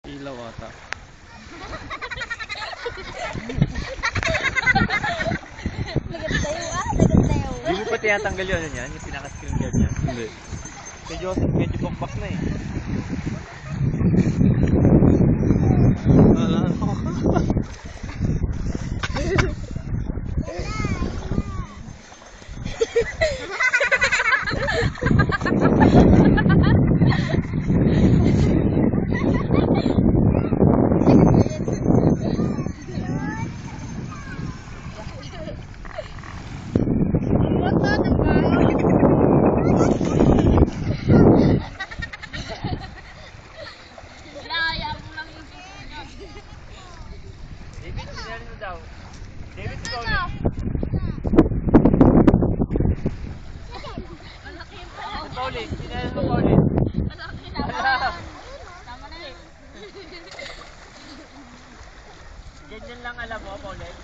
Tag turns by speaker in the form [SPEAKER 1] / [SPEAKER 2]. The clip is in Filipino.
[SPEAKER 1] Ilaw ata.
[SPEAKER 2] Hindi mo pa tinatanggal yun yan? Yung pinaka-screen guard niya?
[SPEAKER 1] Hindi.
[SPEAKER 2] Si Joseph medyo bakbak na eh.
[SPEAKER 1] Wala ako.
[SPEAKER 2] David, sinali mo daw. David, ikaw na. Pauline, sinali mo Pauline.
[SPEAKER 3] Tama na eh.
[SPEAKER 2] Ganyan lang alam mo, Pauline.